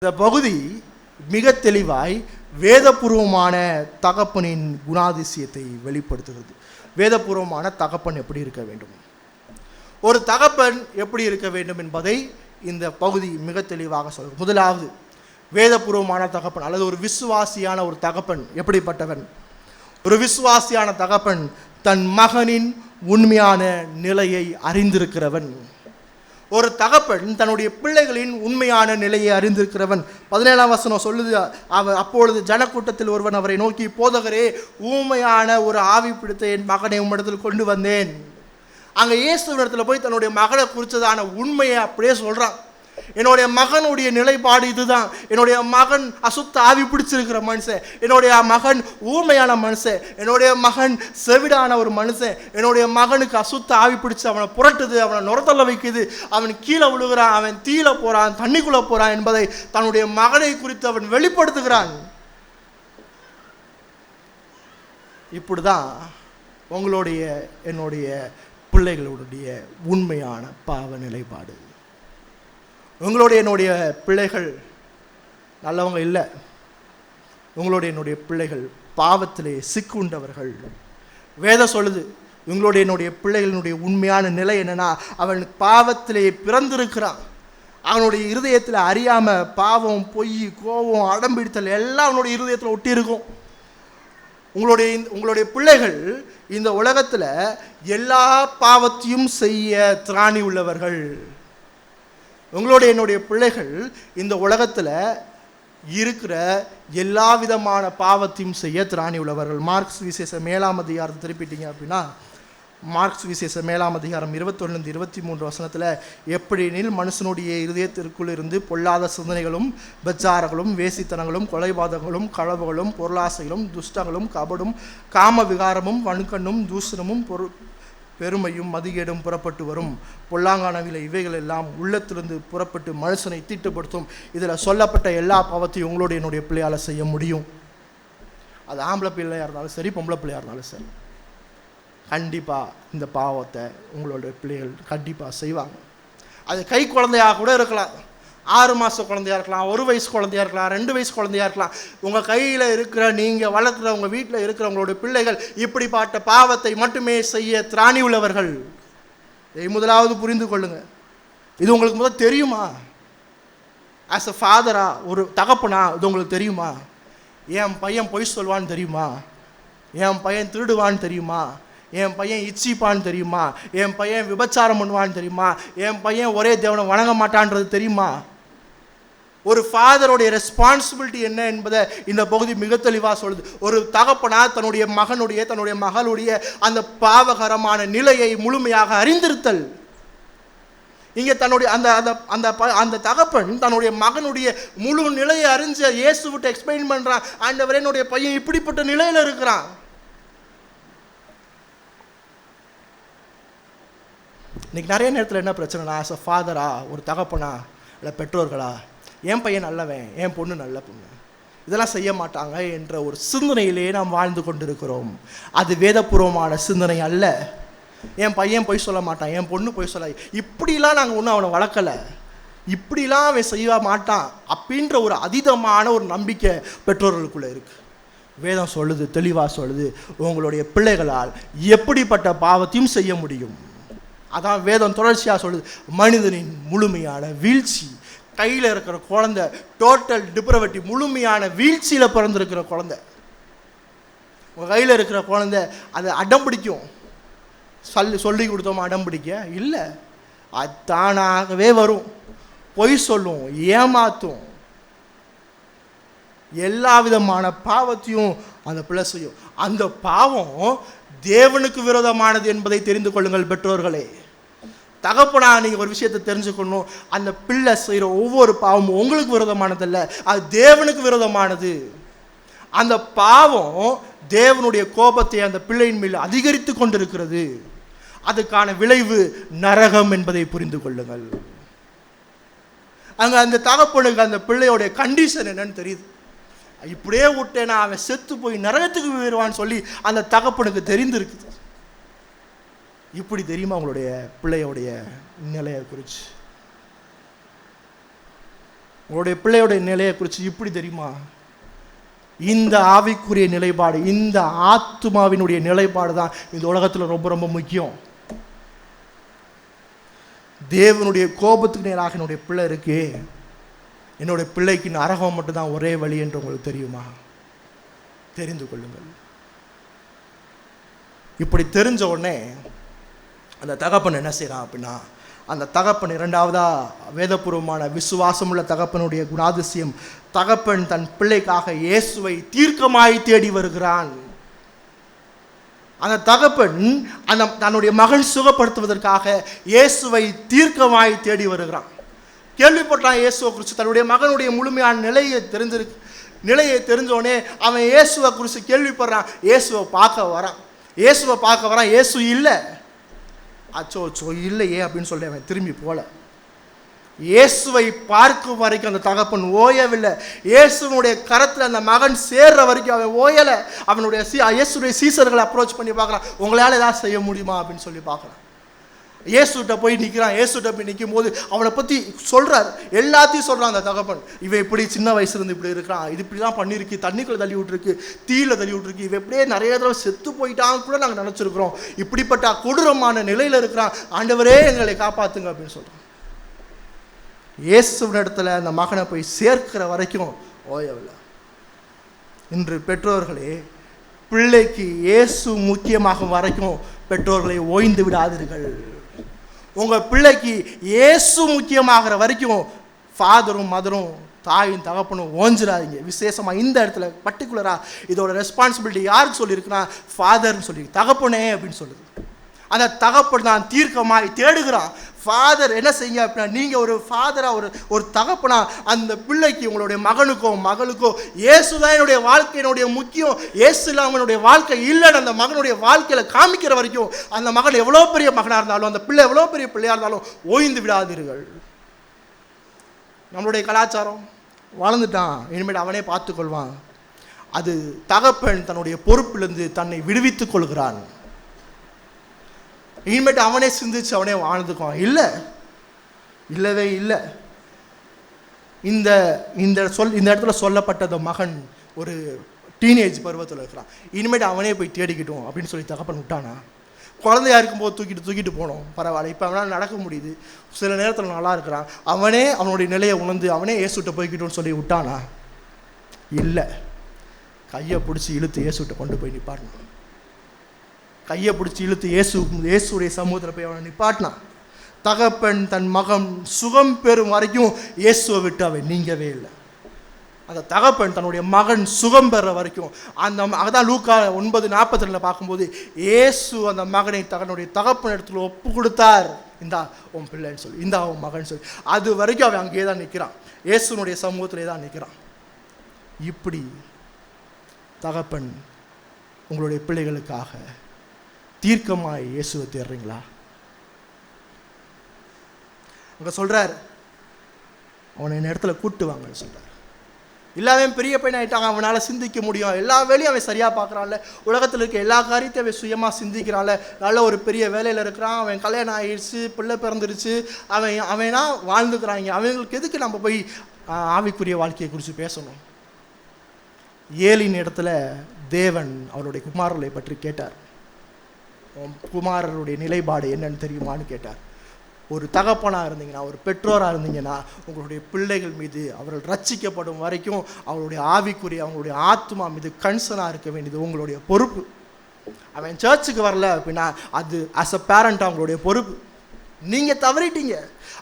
இந்த பகுதி மிக தெளிவாய் வேதபூர்வமான தகப்பனின் குணாதிசயத்தை வெளிப்படுத்துகிறது. வேதபூர்வமான தகப்பன் எப்படி இருக்க வேண்டும், ஒரு தகப்பன் எப்படி இருக்க வேண்டும் என்பதை இந்த பகுதி மிக தெளிவாக சொல்கிறது. முதலாவது, வேதபூர்வமான தகப்பன் அல்லது ஒரு விசுவாசியான ஒரு தகப்பன் எப்படிப்பட்டவன்? ஒரு விசுவாசியான தகப்பன் தன் மகனின் உண்மையான நிலையை அறிந்திருக்கிறவன். ஒரு தகப்பன் தன்னுடைய பிள்ளைகளின் உண்மையான நிலையை அறிந்திருக்கிறவன். 17ஆம் வசனம் சொல்லுது, அப்பொழுது ஜனக்கூட்டத்தில் ஒருவன் அவரை நோக்கி, போதகரே, ஊமையான ஒரு ஆவி பிடித்த என் மகனை உம்மிடத்தில் கொண்டு வந்தேன். அங்கே இயேசுவிடத்தில் போய் தன்னுடைய மகனை குறித்ததான உண்மையை அப்படியே சொல்கிறான். என்னுடைய மகனுடைய நிலைப்பாடு இதுதான். என்னுடைய மகன் அசுத்த ஆவி பிடிச்சிருக்கிற மனுஷன், என்னுடைய மகன் ஊமையான மனுஷன், என்னுடைய மகன் செவிடான ஒரு மனுஷன், என்னுடைய மகனுக்கு அசுத்த ஆவி பிடிச்சு அவனை புரட்டுது, அவனை நுரத்தள்ள வைக்குது, அவன் கீழே விழுகிறான், அவன் தீயில போறான், தண்ணிக்குள்ள போறான் என்பதை தன்னுடைய மகனை குறித்து அவன் வெளிப்படுத்துகிறான். இப்படிதான் உங்களுடைய என்னுடைய பிள்ளைகளுடைய உண்மையான பாவ நிலைப்பாடு. உங்களுடைய என்னுடைய பிள்ளைகள் நல்லவங்க இல்லை. உங்களுடைய என்னுடைய பிள்ளைகள் பாவத்திலே சிக்குண்டவர்கள். வேதம் சொல்லுது, உங்களுடைய என்னுடைய பிள்ளைகளினுடைய உண்மையான நிலை என்னன்னா, அவன் பாவத்திலே பிறந்திருக்கிறான். அவனுடைய இருதயத்தில் அறியாமல் பாவம், பொய், கோபம், அடம்பிடித்தல் எல்லாம் அவனுடைய இருதயத்தில் ஒட்டி இருக்கும். உங்களுடைய பிள்ளைகள் இந்த உலகத்தில் எல்லா பாவத்தையும் செய்ய திராணி உள்ளவர்கள். உங்களுடைய என்னுடைய பிள்ளைகள் இந்த உலகத்தில் இருக்கிற எல்லா விதமான பாவத்தையும் செய்ய திராணி உள்ளவர்கள். மார்க்ஸ் விசேஷ 7ஆம் அதிகாரத்தை திருப்பிட்டீங்க அப்படின்னா, மார்க்ஸ் விசேஷ 7ஆம் அதிகாரம் 21-23 வசனத்தில், எப்படினில் மனுஷனுடைய இருதயத்திற்குள் இருந்து பொல்லாத சிந்தனைகளும், பெச்சாரங்களும், வேசித்தனங்களும், கொலைபாதகங்களும், களவுகளும், பொருளாசைகளும், துஷ்டங்களும், கபடும், காம விகாரமும், வன்கண்ணும், தூஷணமும், பெருமையும், மதிகேடும் புறப்பட்டு வரும். பொல்லாங்கானவில இவைகள் எல்லாம் உள்ளத்திலிருந்து புறப்பட்டு மனுஷனை தீட்டுப்படுத்தும். இதில் சொல்லப்பட்ட எல்லா பாவத்தையும் உங்களுடைய என்னுடைய பிள்ளையால் செய்ய முடியும். அது ஆம்பளை பிள்ளையாக இருந்தாலும் சரி, பொம்பளை பிள்ளையாக இருந்தாலும் சரி, கண்டிப்பாக இந்த பாவத்தை உங்களுடைய பிள்ளைகள் கண்டிப்பாக செய்வாங்க. அது கை குழந்தையாக கூட இருக்கலாம், 6 மாத குழந்தையாக இருக்கலாம், 1 வயசு குழந்தையாக இருக்கலாம், 2 வயசு குழந்தையாக இருக்கலாம். உங்கள் கையில் இருக்கிற, நீங்கள் வளர்க்குற, உங்கள் வீட்டில் இருக்கிற உங்களுடைய பிள்ளைகள் இப்படிப்பட்ட பாவத்தை மட்டுமே செய்ய திராணி உள்ளவர்கள். இதை முதலாவது புரிந்து கொள்ளுங்கள். இது உங்களுக்கு முதல் தெரியுமா? ஆஸ் அ ஃபாதரா, ஒரு தகப்பனா, இது உங்களுக்கு தெரியுமா? என் பையன் பொய் சொல்வான்னு தெரியுமா? என் பையன் திருடுவான்னு தெரியுமா? என் பையன் இச்சிப்பான்னு தெரியுமா? என் பையன் விபச்சாரம் பண்ணுவான்னு தெரியுமா? என் பையன் ஒரே தேவனை வணங்க மாட்டான்றது தெரியுமா? ஒரு ஃபாதருடைய ரெஸ்பான்சிபிலிட்டி என்ன என்பதை இந்த பகுதி மிக தெளிவாக சொல்லுது. ஒரு தகப்பனா தன்னுடைய மகனுடைய, தன்னுடைய மகளுடைய அந்த பாவகரமான நிலையை முழுமையாக அறிந்திருத்தல். இங்கே தன்னுடைய அந்த தகப்பன் தன்னுடைய மகனுடைய முழு நிலையை அறிஞ்ச இயேசுவிட்ட எக்ஸ்பிளைன் பண்ணுறான். ஆண்டவரே, என்னுடைய பையன் இப்படிப்பட்ட நிலையில் இருக்கிறான். இன்றைக்கி நிறைய நேரத்தில் என்ன பிரச்சனைனா, ஆஸ் அ ஃபாதரா, ஒரு தகப்பனா, இல்லை பெற்றோர்களா, என் பையன் நல்லவன், என் பொண்ணு நல்ல பொண்ணு, இதெல்லாம் செய்ய மாட்டாங்க என்ற ஒரு சிந்தனையிலேயே நாம் வாழ்ந்து கொண்டிருக்கிறோம். அது வேதபூர்வமான சிந்தனை அல்ல. என் பையன் பொய் சொல்ல மாட்டான், என் பொண்ணு பொய் சொல்ல, இப்படிலாம் நாங்கள் ஒன்றும் அவனை வளர்க்கலை, இப்படிலாம் அவன் செய்ய மாட்டான் அப்படின்ற ஒரு அதீதமான ஒரு நம்பிக்கை பெற்றோர்களுக்குள்ளே இருக்குது. வேதம் சொல்லுது, தெளிவாக சொல்லுது, உங்களுடைய பிள்ளைகளால் எப்படிப்பட்ட பாவத்தையும் செய்ய முடியும். அதான் வேதம் தொடர்ச்சியாக சொல்லுது. மனிதனின் முழுமையான வீழ்ச்சி, கையில் இருக்கிற குழந்தை டோட்டல் டிப்ரவட்டி, முழுமையான வீழ்ச்சியில் பிறந்திருக்கிற குழந்தை. உங்கள் கையில் இருக்கிற குழந்தை அது அடம் பிடிக்கும். சொல்லி கொடுத்தோமா அடம் பிடிக்க இல்லை, அது தானாகவே வரும். பொய் சொல்லும், ஏமாத்தும், எல்லா விதமான பாவத்தையும் அந்த பிள்ளை செய்யும். அந்த பாவம் தேவனுக்கு விரோதமானது என்பதை தெரிந்து கொள்ளுங்கள் பெற்றோர்களே. தகப்பனா, நீங்கள் ஒரு விஷயத்தை தெரிஞ்சுக்கணும், அந்த பிள்ளை செய்கிற ஒவ்வொரு பாவமும் உங்களுக்கு விரோதமானதல்ல, அது தேவனுக்கு விரோதமானது. அந்த பாவம் தேவனுடைய கோபத்தை அந்த பிள்ளையின் மேல் அதிகரித்து கொண்டிருக்கிறது. அதுக்கான விளைவு நரகம் என்பதை புரிந்து கொள்ளுங்கள். அங்கே அந்த தகப்பனுக்கு அந்த பிள்ளையோடைய கண்டிஷன் என்னன்னு தெரியுது. இப்படியே விட்டேன்னா அவன் செத்து போய் நரகத்துக்கு போயிடுவான்னு சொல்லி அந்த தகப்பனுக்கு தெரிந்திருக்குது. இப்படி தெரியுமா உங்களுடைய பிள்ளையோடைய நிலையை குறித்து? உங்களுடைய பிள்ளையுடைய நிலையை குறித்து இப்படி தெரியுமா? இந்த ஆவிக்குரிய நிலைப்பாடு, இந்த ஆத்துமாவினுடைய நிலைப்பாடு தான் இந்த உலகத்தில் ரொம்ப ரொம்ப முக்கியம். தேவனுடைய கோபத்துக்கு நேராக என்னுடைய பிள்ளை இருக்கு, என்னுடைய பிள்ளைக்கு நரகம் மட்டும்தான் ஒரே வழி என்று உங்களுக்கு தெரியுமா? தெரிந்து கொள்ளுங்கள். இப்படி தெரிஞ்ச உடனே அந்த தகப்பன் என்ன செய்யறான் அப்படின்னா, அந்த தகப்பன் இரண்டாவதா வேதபூர்வமான விசுவாசமுள்ள தகப்பனுடைய குணாதிசயம், தகப்பன் தன் பிள்ளைக்காக இயேசுவை தீர்க்கமாய் தேடி வருகிறான். அந்த தகப்பன் தன்னுடைய மகன் சுகப்படுத்துவதற்காக இயேசுவை தீர்க்கமாய் தேடி வருகிறான். கேள்விப்பட்டான் இயேசுவை குறித்து, தன்னுடைய மகனுடைய முழுமையான நிலையை தெரிஞ்சோடனே அவன் இயேசுவை குறித்து கேள்விப்படுறான். இயேசுவை பார்க்க வரான். இயேசு இல்லை. அச்சோ இல்லையே அப்படின்னு சொல்லி அவன் திரும்பி போல. இயேசுவை பார்க்கும் வரைக்கும் அந்த தகப்பன் ஓயவில்லை. இயேசுனுடைய கரத்தில் அந்த மகன் சேர்ற வரைக்கும் அவன் ஓயலை. அவனுடைய இயேசுடைய சீசர்களை அப்ரோச் பண்ணி பார்க்குறான், உங்களால் ஏதாவது செய்ய முடியுமா அப்படின்னு சொல்லி பார்க்குறான். இயேசுகிட்ட போய் நிற்கிறான். இயேசுகிட்ட போய் நிற்கும் போது அவனை பற்றி சொல்கிறார், எல்லாத்தையும் சொல்கிறான் அந்த தகப்பன். இவன் இப்படி சின்ன வயசுலேருந்து இப்படி இருக்கிறான், இது இப்படிலாம் பண்ணியிருக்கு, தண்ணிக்குள்ளே தள்ளி விட்டுருக்கு, தீயில தள்ளி விட்டுருக்கு, இவன் இப்படியே நிறைய தடவை செத்து போயிட்டான்னு கூட நாங்கள் நினச்சிருக்கிறோம், இப்படிப்பட்ட கொடூரமான நிலையில் இருக்கிறான், ஆண்டவரே எங்களை காப்பாற்றுங்க அப்படின்னு சொல்கிறான். இயேசுவினிடத்தில் அந்த மகனை போய் சேர்க்கிற வரைக்கும் ஓயவில்லை. இன்று பெற்றோர்களே, பிள்ளைக்கு இயேசு முக்கியமாகும் வரைக்கும் பெற்றோர்களை ஓய்ந்து விடாதீர்கள். உங்கள் பிள்ளைக்கு இயேசு முக்கியமாகிற வரைக்கும் ஃபாதரும் மதரும் தாயும் தகப்பனும் ஓஞ்சிடாதீங்க. விசேஷமாக இந்த இடத்துல பர்டிகுலராக இதோட ரெஸ்பான்சிபிலிட்டி யாருக்கு சொல்லியிருக்குன்னா ஃபாதர்னு சொல்லி, தகப்பனே அப்படின்னு சொல்லுது. அந்த தகப்பன் தான் தீர்க்கமாய் தேடுகிறான். ஃபாதர் என்ன செய்யுங்க அப்படின்னா, நீங்கள் ஒரு ஃபாதராக ஒரு தகப்பனா அந்த பிள்ளைக்கு, உங்களுடைய மகனுக்கோ மகளுக்கோ இயேசு தான் என்னுடைய வாழ்க்கையினுடைய முக்கியம், இயேசு இல்லாமல் என்னுடைய வாழ்க்கை இல்லைன்னு அந்த மகனுடைய வாழ்க்கையில் காமிக்கிற வரைக்கும் அந்த மகன் எவ்வளோ பெரிய மகனாக இருந்தாலும், அந்த பிள்ளை எவ்வளோ பெரிய பிள்ளையாக இருந்தாலும் ஓய்ந்து விடாதீர்கள். நம்மளுடைய கலாச்சாரம் வளர்ந்துட்டான், இனிமேல் அவனே பார்த்துக்கொள்வான். அது தகப்பன் தன்னுடைய பொறுப்பிலிருந்து தன்னை விடுவித்துக் கொள்கிறான். இனிமேட்டு அவனே சிந்திச்சு அவனே வாழ்ந்துக்குவான். இல்லவே இல்லை. இந்த இடத்துல சொல்லப்பட்ட அந்த மகன் ஒரு டீனேஜ் பருவத்தில் இருக்கிறான். இனிமேட்டு அவனே போய் தேடிக்கிட்டோம் அப்படின்னு சொல்லி தகப்பன் விட்டானா? குழந்தையா இருக்கும்போது தூக்கிட்டு போனோம், பரவாயில்ல, இப்போ அவனால் நடக்க முடியுது, சில நேரத்தில் நல்லா இருக்கிறான், அவனே அவனுடைய நிலையை உணர்ந்து அவனே இயேசுகிட்ட போய்கிட்டோன்னு சொல்லி விட்டானா? இல்லை. கையை பிடிச்சி இழுத்து இயேசுகிட்ட கொண்டு போய் நிப்பாட்டினான். கையை பிடிச்சி இழுத்து இயேசுடைய சமூகத்தில் போய் அவனை நிப்பாட்டினான். தகப்பன் தன் மகன் சுகம் பெறும் வரைக்கும் இயேசுவை விட்டு அவன் நீங்கவே இல்லை. அந்த தகப்பன் தன்னுடைய மகன் சுகம் பெற வரைக்கும் அதான் லூக்கா 9:42 பார்க்கும்போது இயேசு அந்த மகனை தன்னுடைய தகப்பன் இடத்துல ஒப்பு கொடுத்தார். இந்தா உன் பிள்ளைன்னு சொல்லி, இந்தா உன் மகன் சொல்லி, அது வரைக்கும் அவன் அங்கேயே தான் நிற்கிறான், இயேசுனுடைய சமூகத்திலே தான் நிற்கிறான். இப்படி தகப்பன் உங்களுடைய பிள்ளைகளுக்காக தீர்க்கமாய் இயேசுவை தேடுறீங்களா? அங்கே சொல்கிறார், அவனை இந்த இடத்துல கூட்டு வாங்கன்னு சொல்கிறார். எல்லாமே பெரிய பையன் ஆகிட்டாங்க, அவனால் சிந்திக்க முடியும், எல்லா வேலையும் அவன் சரியாக பார்க்குறான்ல, உலகத்தில் இருக்க எல்லா காரியத்தையும் அவன் சுயமாக சிந்திக்கிறான்ல, நல்ல ஒரு பெரிய வேலையில் இருக்கிறான், அவன் கல்யாணம் ஆகிடுச்சு, பிள்ளை பிறந்துருச்சு, அவனா வாழ்ந்துக்கிறாங்க, அவங்களுக்கு எதுக்கு நம்ம போய் ஆவிக்குரிய வாழ்க்கையை குறித்து பேசணும்? ஏலின் இடத்துல தேவன் அவருடைய குமாரர்களை பற்றி கேட்டார். குமாரருடைய நிலைப்பாடு என்னன்னு தெரியுமான்னு கேட்டார். ஒரு தகப்பனாக இருந்தீங்கன்னா, ஒரு பெற்றோராக இருந்தீங்கன்னா, உங்களுடைய பிள்ளைகள் மீது அவர்கள் ரட்சிக்கப்படும் வரைக்கும் அவங்களுடைய ஆவிக்குரிய, அவங்களுடைய ஆத்மா மீது கன்சர்னாக இருக்க வேண்டியது உங்களுடைய பொறுப்பு. அவன் சர்ச்சுக்கு வரல அப்படின்னா அது ஆஸ் அ பேரண்ட் அவங்களுடைய பொறுப்பு. நீங்கள் தவறிட்டீங்க,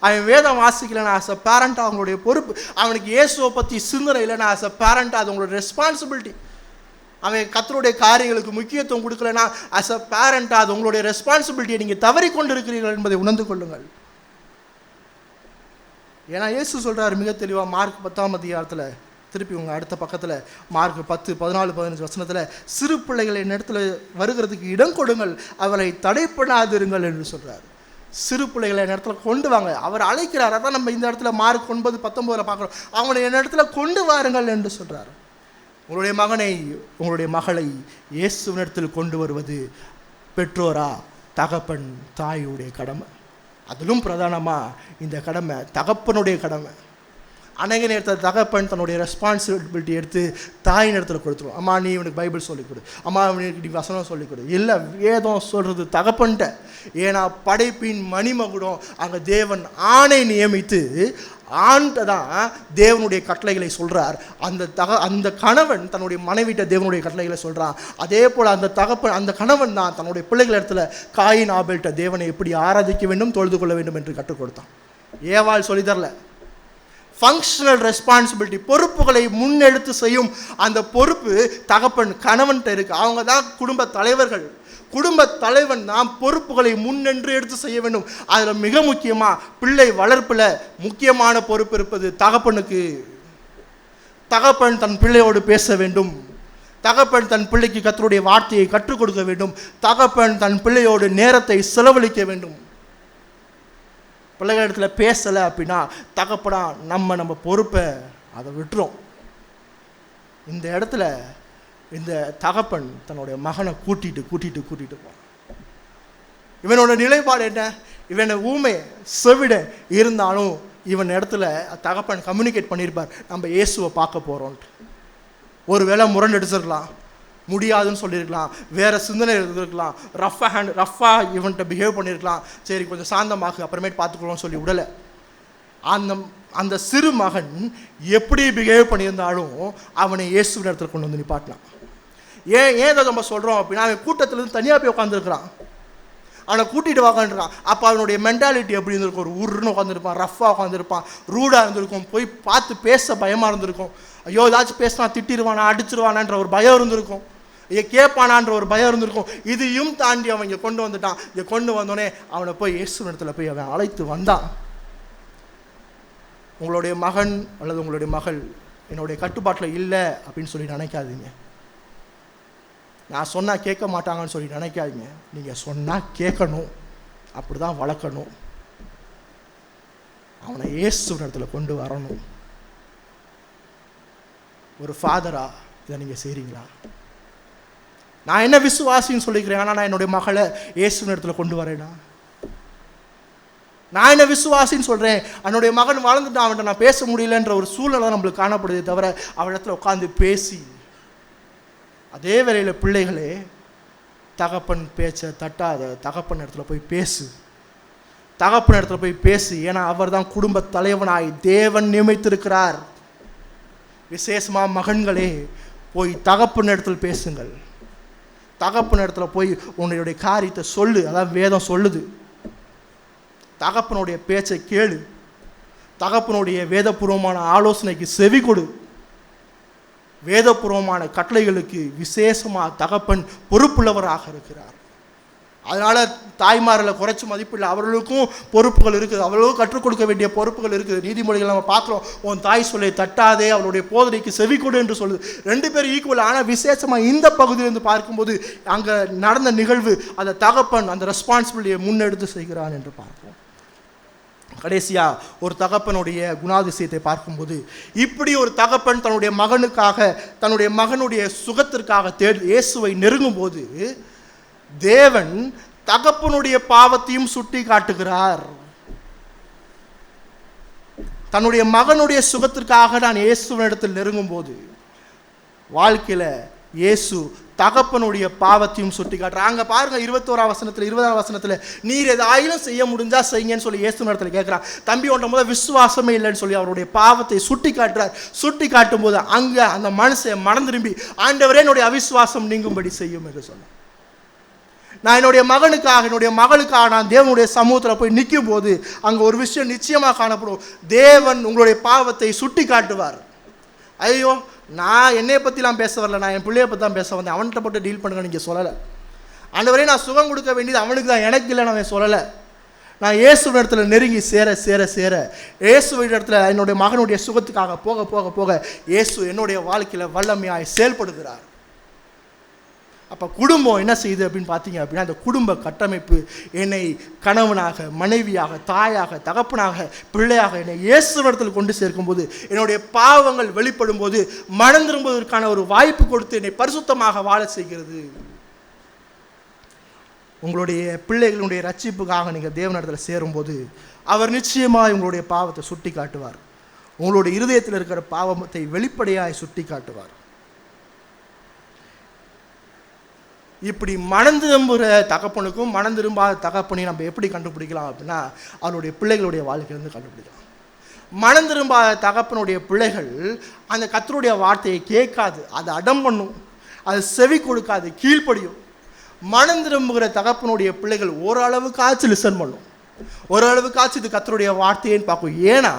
அவன் வேதம் வாசிக்கலைன்னா ஆஸ் அ பேரண்ட் அவங்களுடைய பொறுப்பு. அவனுக்கு இயேசுவை பற்றி சிந்தனை இல்லைன்னா ஆஸ் அ பேரண்ட் அது உங்களோட ரெஸ்பான்சிபிலிட்டி. அவன் கர்த்தருடைய காரியங்களுக்கு முக்கியத்துவம் கொடுக்கலன்னா ஆஸ் அ பேரண்டாக அது உங்களுடைய ரெஸ்பான்சிபிலிட்டியை நீங்கள் தவறி கொண்டு இருக்கிறீர்கள் என்பதை உணர்ந்து கொள்ளுங்கள். ஏன்னா இயேசு சொல்கிறார் மிக தெளிவாக மார்க் 10 திருப்பி உங்கள் அடுத்த பக்கத்தில் மார்க் 10, 14, 15 வசனத்தில், சிறு பிள்ளைகளை இடத்துல வருகிறதுக்கு இடம் கொடுங்கள், அவரை தடைப்படாதிருங்கள் என்று சொல்கிறார். சிறு பிள்ளைகளை என் இடத்துல கொண்டு வாங்க, அவர் அழைக்கிறார். அதான் நம்ம இந்த இடத்துல மார்க் 9, 19 பார்க்குறோம். அவங்களை என் இடத்துல கொண்டு வாருங்கள் என்று சொல்கிறார். உங்களுடைய மகனை, உங்களுடைய மகளை இயேசுவினிடத்தில் கொண்டு வருவது பெற்றோரா, தகப்பன், தாயுடைய கடமை. அதிலும் பிரதானமாக இந்த கடமை தகப்பனுடைய கடமை. அநேக நேரத்தில் தகப்பன் தன்னுடைய ரெஸ்பான்சிபிலிட்டி எடுத்து தாயின் இடத்துல கொடுத்துருவோம். அம்மா நீ இவனுக்கு பைபிள் சொல்லிக் கொடு, அம்மா இவனுக்கு நீ வசனம் சொல்லிக் கொடு. இல்லை, வேதம் சொல்கிறது தகப்பன்ட்ட. ஏன்னா படைப்பின் மணிமகுடம் அங்கே தேவன் ஆணை நியமித்து ஆண்ட தான் தேவனுடைய கட்டளைகளை சொல்கிறார். அந்த கணவன் தன்னுடைய மனைவிட்ட தேவனுடைய கட்டளைகளை சொல்கிறான். அதே போல் அந்த கணவன் தான் தன்னுடைய பிள்ளைகள் இடத்துல காயின் ஆபேல்கிட்ட தேவனை எப்படி ஆராதிக்க வேண்டும், தொழுது கொள்ள வேண்டும் என்று கற்றுக் கொடுத்தான். ஏவாள் சொல்லித்தரல. ஃபங்க்ஷனல் ரெஸ்பான்சிபிலிட்டி, பொறுப்புகளை முன்னெடுத்து செய்யும் அந்த பொறுப்பு தகப்பன் கணவன்கிட்ட இருக்கு. அவங்க தான் குடும்ப தலைவர்கள். குடும்ப தலைவன் நாம் பொறுப்புகளை முன்னென்று எடுத்து செய்ய வேண்டும். அதில் மிக முக்கியமாக பிள்ளை வளர்ப்பில் முக்கியமான பொறுப்பு இருப்பது தகப்பனுக்கு. தகப்பன் தன் பிள்ளையோடு பேச வேண்டும். தகப்பன் தன் பிள்ளைக்கு கர்த்தருடைய வார்த்தையை கற்றுக் கொடுக்க வேண்டும். தகப்பன் தன் பிள்ளையோடு நேரத்தை செலவழிக்க வேண்டும். பிள்ளைகள் இடத்துல பேசலை அப்படின்னா தகப்பனா நம்ம பொறுப்பை அதை விட்டுரும். இந்த இடத்துல இந்த தகப்பன் தன்னுடைய மகனை கூட்டிட்டு போகிறான். இவனோட நிலைப்பாடு என்ன? இவனை ஊமை செவிட இருந்தாலும் இவன் இடத்துல தகப்பன் கம்யூனிகேட் பண்ணியிருப்பார், நம்ம இயேசுவை பார்க்க போகிறோன்ட்டு. ஒருவேளை முரண் எடுத்துருக்கலாம், முடியாதுன்னு சொல்லியிருக்கலாம், வேறு சிந்தனை இருந்திருக்கலாம், ரஃபாக இவன்கிட்ட பிஹேவ் பண்ணியிருக்கலாம். சரி கொஞ்சம் சாந்தமாக அப்புறமேட்டு பார்த்துக்கலாம்னு சொல்லி விடலை. அந்த சிறு மகன் எப்படி பிஹேவ் பண்ணியிருந்தாலும் அவனை இயேசுவின் இடத்துல கொண்டு வந்து நிப்பாட்டினான். ஏன் இதை நம்ம சொல்கிறோம் அப்படின்னா, அவன் கூட்டத்திலேருந்து தனியாக போய் உட்காந்துருக்கிறான். அவனை கூட்டிகிட்டு உக்காந்துருக்கான். அப்போ அவனுடைய மென்டாலிட்டி எப்படி இருந்திருக்கும்? ஒரு உருன்னு உட்காந்துருப்பான், ரஃபாக உட்காந்துருப்பான், ரூடாக இருந்திருக்கும், போய் பார்த்து பேச பயமாக இருந்திருக்கும். ஐயோ ஏதாச்சும் பேசினா திட்டிடுவானா, அடிச்சிருவானான்ற ஒரு பயம் இருந்திருக்கும், கேட்பானான்ற ஒரு பயம் இருந்திருக்கும். இதையும் தாண்டி அவன் இங்கே கொண்டு வந்துட்டான். இங்கே கொண்டு வந்தோடனே அவனை போய் இயேசுவின் இடத்துல போய் அவன் அழைத்து வந்தான். உங்களுடைய மகன் அல்லது உங்களுடைய மகள் என்னுடைய கட்டுப்பாட்டில் இல்லை அப்படின்னு சொல்லி நினைக்காதீங்க. நான் சொன்னால் கேட்க மாட்டாங்கன்னு சொல்லி நினைக்காதீங்க. நீங்கள் சொன்னால் கேட்கணும், அப்படி தான் வளர்க்கணும். அவனை இயேசுவின் இடத்துல கொண்டு வரணும். ஒரு ஃபாதரா இதை நீங்கள் செய்கிறீங்களா? நான் என்ன விசுவாசின்னு சொல்லிக்கிறேன், ஆனால் நான் என்னுடைய மகளை இயேசுவின் இடத்துல கொண்டு வரேனா? நான் என்ன விசுவாசின்னு சொல்கிறேன், என்னுடைய மகன் வளர்ந்துட்டு அவன்கிட்ட நான் பேச முடியலன்ற ஒரு சூழ்நிலை நம்மளுக்கு காணப்படுதே தவிர அவனிடத்துல உட்காந்து பேசி. அதே வேளையில் பிள்ளைகளே, தகப்பன் பேச்சை தட்டாத, தகப்பன் இடத்துல போய் பேசு. தகப்பன் இடத்துல போய் பேசு. ஏன்னா அவர் தான் குடும்ப தலைவனாய் தேவன் நியமித்திருக்கிறார். விசேஷமாக மகன்களே, போய் தகப்பன் இடத்துல பேசுங்கள். தகப்பன் இடத்துல போய் உன்னுடைய காரியத்தை சொல்லு. அதான் வேதம் சொல்லுது. தகப்பனுடைய பேச்சை கேளு. தகப்பனுடைய வேதபூர்வமான ஆலோசனைக்கு செவி கொடு. வேதபூர்வமான கட்டளைகளுக்கு விசேஷமாக தகப்பன் பொறுப்புள்ளவராக இருக்கிறார். அதனால் தாய்மாரில் குறைச்சி மதிப்பில்லை, அவர்களுக்கும் பொறுப்புகள் இருக்குது, அவர்களுக்கும் கற்றுக் கொடுக்க வேண்டிய பொறுப்புகள் இருக்குது. நீதிமொழிகள் நம்ம பார்க்குறோம், உன் தாய் சொல்லை தட்டாதே, அவளுடைய போதனைக்கு செவி கொடு என்று சொல்லுது. ரெண்டு பேரும் ஈக்குவல். ஆனால் விசேஷமாக இந்த பகுதியிலிருந்து பார்க்கும்போது அங்கே நடந்த நிகழ்வு, அந்த தகப்பன் அந்த ரெஸ்பான்சிபிலிட்டியை முன்னெடுத்து செய்கிறான் என்று பார்ப்போம். கடைசியாக ஒரு தகப்பனுடைய குணாதிசயத்தை பார்க்கும்போது, இப்படி ஒரு தகப்பன் தன்னுடைய மகனுக்காக, தன்னுடைய மகனுடைய சுகத்திற்காக இயேசுவை நெருங்கும் போது தேவன் தகப்பனுடைய பாவத்தையும் சுட்டி காட்டுகிறார். தன்னுடைய மகனுடைய சுகத்திற்காக நான் இயேசுவினிடத்தில் நெருங்கும் போது வாழ்க்கையில் இயேசு தகப்பனுடைய பாவத்தையும் சுட்டி காட்டுறாங்க. அங்கே பாருங்க, 21ஆம் வசனத்தில் 20ஆம் வசனத்தில், நீர் எதாயிலும் செய்ய முடிஞ்சா செய்யுங்கன்னு சொல்லி இயேசு இடத்துல கேட்குறான். தம்பி ஒன்றும் போது விசுவாசமே இல்லைன்னு சொல்லி அவருடைய பாவத்தை சுட்டி காட்டுறார். சுட்டி காட்டும் போது அங்கே அந்த மனுஷன் மனம் திரும்பி, ஆண்டவரே என்னுடைய அவிசுவாசம் நீங்கும்படி செய்யும் என்று சொன்னார். நான் என்னுடைய மகனுக்காக, என்னுடைய மகளுக்காக நான் தேவனுடைய சமூகத்தில் போய் நிற்கும் போது அங்கே ஒரு விஷயம் நிச்சயமாக காணப்படும். தேவன் உங்களுடைய பாவத்தை சுட்டி காட்டுவார். ஐயோ நான் என்னையை பற்றிலாம் பேச வரல, நான் என் பிள்ளையை பற்றி தான் பேச வந்தேன், அவன்கிட்ட போட்டு டீல் பண்ணுங்க நீங்கள் சொல்லலை. ஆண்டவரே நான் சுகம் கொடுக்க வேண்டியது அவனுக்கு தான், எனக்கு இல்லை, நான் சொல்லலை. நான் இயேசுவின் இடத்துல நெருங்கி சேர சேர சேர இயேசுவின் இடத்துல என்னுடைய மகனுடைய சுகத்துக்காக போக போக போக இயேசு என்னுடைய வாழ்க்கையில் வல்லமையாய் செயல்படுகிறார். அப்போ குடும்பம் என்ன செய்யுது அப்படின்னு பார்த்தீங்க அப்படின்னா, அந்த குடும்ப கட்டமைப்பு என்னை கணவனாக, மனைவியாக, தாயாக, தகப்பனாக, பிள்ளையாக என்னை இயேசுவிடத்தில் கொண்டு சேர்க்கும்போது, என்னுடைய பாவங்கள் வெளிப்படும் போது மனம் திரும்புவதற்கான ஒரு வாய்ப்பு கொடுத்து என்னை பரிசுத்தமாக வாழ செய்கிறது. உங்களுடைய பிள்ளைகளுடைய ரட்சிப்புக்காக நீங்கள் தேவனிடத்தில் சேரும்போது அவர் நிச்சயமாக உங்களுடைய பாவத்தை சுட்டி காட்டுவார். உங்களுடைய இருதயத்தில் இருக்கிற பாவத்தை வெளிப்படையாய் சுட்டி காட்டுவார். இப்படி மனம் திரும்புகிற தகப்பனுக்கும் மனம் திரும்பாத தகப்பனையும் நம்ம எப்படி கண்டுபிடிக்கலாம் அப்படின்னா, அவருடைய பிள்ளைகளுடைய வாழ்க்கையிலிருந்து கண்டுபிடிக்கலாம். மனம் திரும்பாத தகப்பனுடைய பிள்ளைகள் அந்த கர்த்தருடைய வார்த்தையை கேட்காது, அது அடம் பண்ணும், அது செவி கொடுக்காது, கீழ்ப்படியும். மனம் திரும்புகிற தகப்பனுடைய பிள்ளைகள் ஓரளவுக்காச்சும் லிசன் பண்ணும், ஓரளவுக்காச்சும் இது கர்த்தருடைய வார்த்தையேன்னு பார்க்கும். ஏன்னா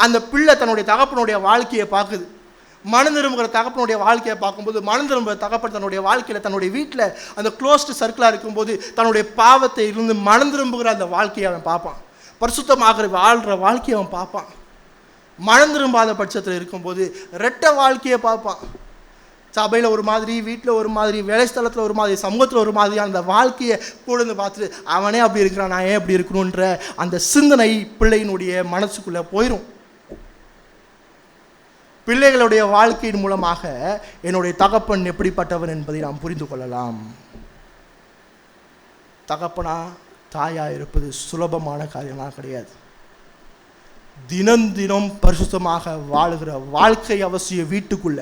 அந்த பிள்ளை தன்னுடைய தகப்பனுடைய வாழ்க்கையை பார்க்குது. மனம் திரும்புகிற தகப்பனுடைய வாழ்க்கையை பார்க்கும்போது, மனம் திரும்புகிற தகப்பன் தன்னுடைய வாழ்க்கையில் தன்னுடைய வீட்டில் அந்த க்ளோஸ்டு சர்க்கிளாக இருக்கும்போது தன்னுடைய பாவத்தை இருந்து மனம் திரும்புகிற அந்த வாழ்க்கையை அவன் பார்ப்பான், பரிசுத்தமாகிற வாழ்கிற வாழ்க்கையை அவன் பார்ப்பான். மனம் திரும்பாத பட்சத்தில் இருக்கும்போது ரெட்டை வாழ்க்கையை பார்ப்பான். சபையில் ஒரு மாதிரி, வீட்டில் ஒரு மாதிரி, வேலை ஸ்தலத்தில் ஒரு மாதிரி, சமூகத்தில் ஒரு மாதிரி அந்த வாழ்க்கையை கூடந்து பார்த்துட்டு அவனே அப்படி இருக்கிறான், நான் ஏன் அப்படி இருக்கணுன்ற அந்த சிந்தனை பிள்ளையினுடைய மனசுக்குள்ளே போயிடும். பிள்ளைகளுடைய வாழ்க்கையின் மூலமாக என்னுடைய தகப்பன் எப்படிப்பட்டவன் என்பதை நாம் புரிந்து கொள்ளலாம். தகப்பனா தாயா இருப்பது சுலபமான காரியமாக கிடையாது. தினம் தினம் பரிசுத்தமாக வாழுகிற வாழ்க்கை அவசியம் வீட்டுக்குள்ள.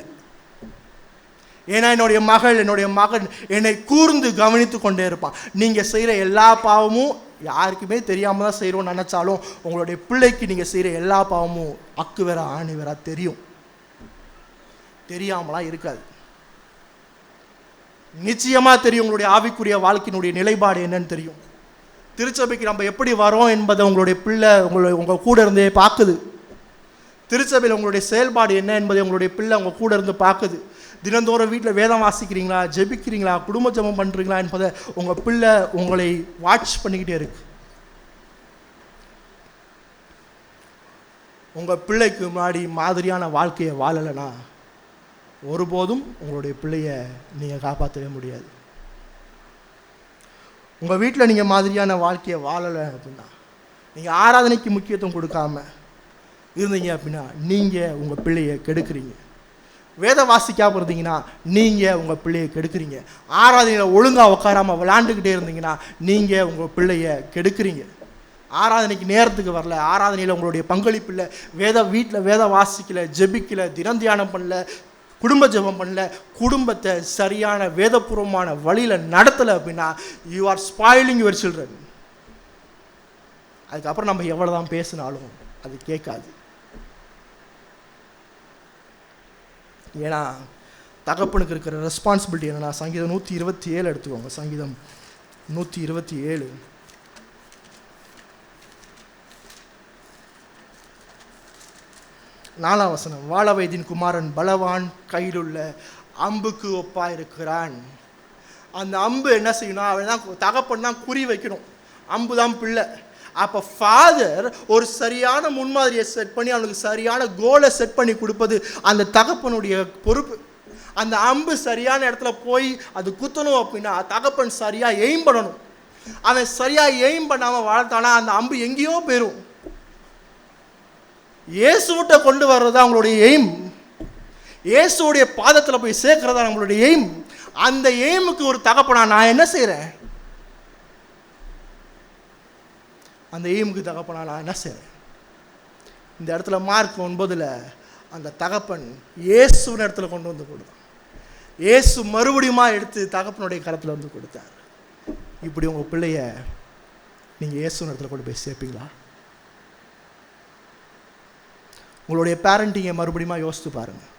ஏன்னா என்னுடைய மகள், என்னுடைய மகன் என்னை கூர்ந்து கவனித்து கொண்டே இருப்பான். நீங்கள் செய்கிற எல்லா பாவமும் யாருக்குமே தெரியாமல் தான் செய்கிறோன்னு நினச்சாலும் உங்களுடைய பிள்ளைக்கு நீங்கள் செய்கிற எல்லா பாவமும் அக்கு வேற ஆணி வேற தெரியும், தெரியாமலாம் இருக்காது. நிச்சயமாக தெரியும். உங்களுடைய ஆவிக்குரிய வாழ்க்கையினுடைய நிலைப்பாடு என்னன்னு தெரியும். திருச்சபைக்கு நம்ம எப்படி வரோம் என்பதை உங்களுடைய பிள்ளை உங்கள் கூட இருந்தே பார்க்குது. திருச்சபையில் உங்களுடைய செயல்பாடு என்ன என்பதை உங்களுடைய பிள்ளை உங்கள் கூட இருந்து பார்க்குது. தினந்தோறும் வீட்டில் வேதம் வாசிக்கிறீங்களா, ஜெபிக்கிறீங்களா, குடும்ப ஜெபம் பண்ணுறீங்களா என்பதை உங்கள் பிள்ளை உங்களை வாட்ச் பண்ணிக்கிட்டே இருக்கு. உங்கள் பிள்ளைக்கு முன்னாடி மாதிரியான வாழ்க்கையை வாழலைன்னா ஒருபோதும் உங்களுடைய பிள்ளைய நீங்கள் காப்பாற்றவே முடியாது. உங்கள் வீட்டில் நீங்கள் மாதிரியான வாழ்க்கையை வாழலை அப்படின்னா, நீங்கள் ஆராதனைக்கு முக்கியத்துவம் கொடுக்காம இருந்தீங்க அப்படின்னா நீங்கள் உங்கள் பிள்ளையை கெடுக்குறீங்க. வேத வாசிக்காமல் இருந்தீங்கன்னா நீங்கள் உங்கள் பிள்ளையை கெடுக்குறீங்க. ஆராதனையில் ஒழுங்காக உட்காராமல் விளாண்டுக்கிட்டே இருந்தீங்கன்னா நீங்கள் உங்கள் பிள்ளைய கெடுக்குறீங்க. ஆராதனைக்கு நேரத்துக்கு வரல, ஆராதனையில் உங்களுடைய பங்களிப்பு இல்லை, வீட்டில் வேத வாசிக்கலை, ஜெபிக்கலை, தினந்தியானம் பண்ணல, குடும்ப ஜெபம் பண்ணல, குடும்பத்தை சரியான வேதபூர்வமான வழியில் நடத்தலை அப்படின்னா you are spoiling your children. அதுக்கப்புறம் நம்ம எவ்வளோ தான் பேசினாலும் அது கேட்காது. ஏன்னா தகப்பனுக்கு இருக்கிற ரெஸ்பான்சிபிலிட்டி என்னன்னா, சங்கீதம் 127 எடுத்துக்கோங்க. சங்கீதம் 127 4ஆம் வசனம். வாழ வயதின் குமாரன் பலவான் கையிலுள்ள அம்புக்கு ஒப்பா இருக்கிறான். அந்த அம்பு என்ன செய்யணும்? அவன் தான் தகப்பன் தான் குறி வைக்கணும், அம்பு தான் பிள்ளை. அப்போ ஃபாதர் ஒரு சரியான முன்மாதிரியை செட் பண்ணி அவனுக்கு சரியான கோலை செட் பண்ணி கொடுப்பது அந்த தகப்பனுடைய பொறுப்பு. அந்த அம்பு சரியான இடத்துல போய் அது குத்தணும் அப்படின்னா தகப்பன் சரியாக எய்ம் பண்ணணும். அவன் சரியாக எய்ம் பண்ணாமல் வளர்த்தானா அந்த அம்பு எங்கேயோ போயிடும். இயேசுவிட்ட கொண்டு வர்றது தான் அவங்களுடைய எய்ம். இயேசுடைய பாதத்தில் போய் சேர்க்கிறதா நம்மளுடைய எய்ம். அந்த எய்முக்கு ஒரு தகப்பனா நான் என்ன செய்கிறேன்? அந்த எய்முக்கு தகப்பனா நான் என்ன செய்கிறேன்? இந்த இடத்துல மார்க் 9 அந்த தகப்பன் இயேசுவின் இடத்துல கொண்டு வந்து கொடுத்தான். இயேசு மறுபடியுமா எடுத்து தகப்பனுடைய கரத்தில் வந்து கொடுத்தார். இப்படி உங்கள் பிள்ளைய நீங்கள் இயேசுவின் இடத்துல கொண்டு போய் சேர்ப்பீங்களா? உங்களுடைய பேரண்டிங்கை மறுபடியுமா யோசித்து பாருங்கள்.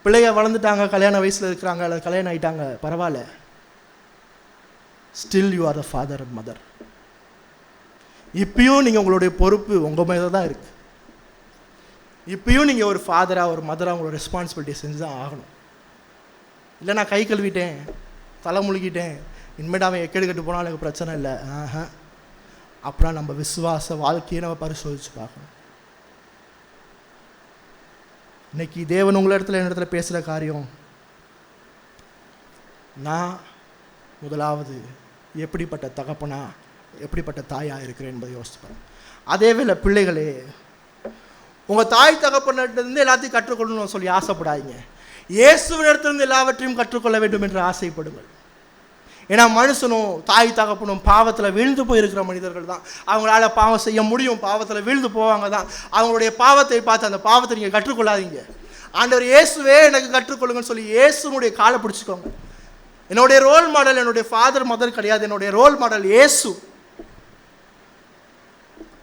பிள்ளைய வளர்ந்துட்டாங்க, கல்யாண வயசில் இருக்கிறாங்க, அல்லது கல்யாணம் ஆகிட்டாங்க, பரவாயில்ல. Still you are the father and mother. இப்பயும் நீங்கள் உங்களுடைய பொறுப்பு உங்கள் மேலே தான் இருக்குது. இப்பயும் நீங்கள் ஒரு ஃபாதராக ஒரு மதராக உங்களோட ரெஸ்பான்சிபிலிட்டியை செஞ்சு தான் ஆகணும். இல்லை நான் கை கழுவிட்டேன், தலை முழுகிட்டேன், இனிமேட்டு அவன் எக்கெடு கட்டு போனாலும் எனக்கு பிரச்சனை இல்லை, அப்புறம் நம்ம விசுவாச வாழ்க்கையை நம்ம பரிசோதித்து பார்க்கணும். இன்னைக்கு தேவன் உங்களிடத்துல என்னிடத்துல பேசுகிற காரியம், நான் முதலாவது எப்படிப்பட்ட தகப்பனா எப்படிப்பட்ட தாயாக இருக்கிறேன் என்பதை யோசிச்சுப்பேன். அதே வேளை பிள்ளைகளே, உங்கள் தாய் தகப்பனிடத்திலிருந்து எல்லாத்தையும் கற்றுக்கொள்ளணும்னு சொல்லி ஆசைப்படாதீங்க. இயேசுவினிடத்திலிருந்து எல்லாவற்றையும் கற்றுக்கொள்ள வேண்டும் என்று ஆசைப்படுங்கள். ஏன்னா மனுஷனும் தாய் தகப்பனும் பாவத்தில் வீழ்ந்து போயிருக்கிற மனிதர்கள் தான். அவங்களால பாவம் செய்ய முடியும், பாவத்தில் வீழ்ந்து போவாங்க தான். அவங்களுடைய பாவத்தை பார்த்து அந்த பாவத்தை நீங்கள் கற்றுக்கொள்ளாதீங்க. ஆண்டவர் இயேசுவே எனக்கு கற்றுக்கொள்ளுங்கன்னு சொல்லி இயேசுனுடைய காலை பிடிச்சிக்கோங்க. என்னுடைய ரோல் மாடல் என்னுடைய ஃபாதர் மதர் கிடையாது, என்னுடைய ரோல் மாடல் இயேசு.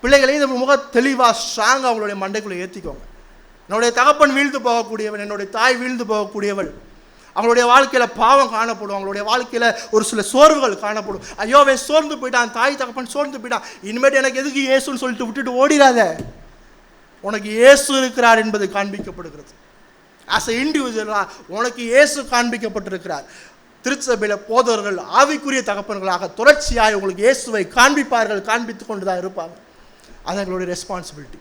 பிள்ளைகளையும் இந்த முக தெளிவாக ஸ்ட்ராங்காக அவங்களுடைய மண்டைக்குள்ளே ஏற்றிக்கோங்க. என்னுடைய தகப்பன் வீழ்ந்து போகக்கூடியவன், என்னுடைய தாய் வீழ்ந்து போகக்கூடியவள். அவங்களுடைய வாழ்க்கையில் பாவம் காணப்படும், அவங்களுடைய வாழ்க்கையில் ஒரு சில சோர்வுகள் காணப்படும். ஐயோ அவன் சோர்ந்து போயிட்டான், தாய் தகப்பன் சோர்ந்து போயிட்டான், இனிமேட்டு எனக்கு எதுக்கு இயேசுன்னு சொல்லிட்டு விட்டுட்டு ஓடிடாத. உனக்கு இயேசு இருக்கிறார் என்பது காண்பிக்கப்படுகிறது. ஆஸ் எ இண்டிவிஜுவலாக உனக்கு இயேசு காண்பிக்கப்பட்டிருக்கிறார். திருச்சபையில் போதவர்கள் ஆவிக்குரிய தகப்பன்களாக தொடர்ச்சியாக உங்களுக்கு இயேசுவை காண்பிப்பார்கள், காண்பித்து கொண்டு தான் இருப்பாங்க. அது எங்களுடைய ரெஸ்பான்சிபிலிட்டி.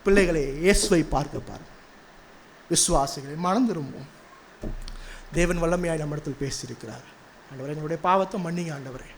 பிள்ளைகளை இயேசுவை பார்க்க பாருங்கள். விசுவாசிகளை மனம் திரும்பும். தேவன் வல்லமையாய் நம்மிடத்தில் பேசியிருக்கிறார். ஆண்டவரே எங்களுடைய பாவத்தை மன்னிங்க ஆண்டவரே.